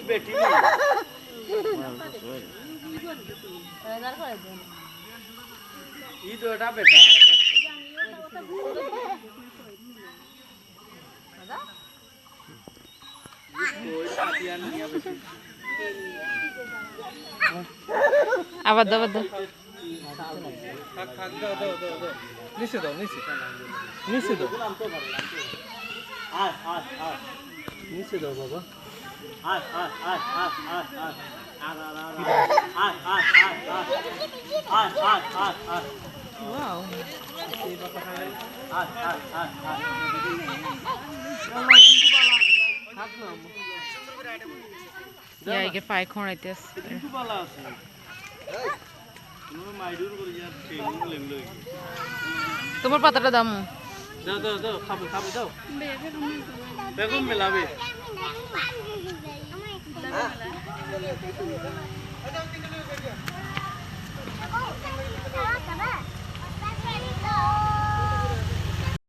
बेटी तो बेटा আবার দাও দাও নিচে দাও নিচে দাও নিচে দাও বাবা Wow. Yeah, I get 5 corn like this. তোমার পাতাটা দাম দাও দাও দাও খাবে দাও বেগম মেলাবে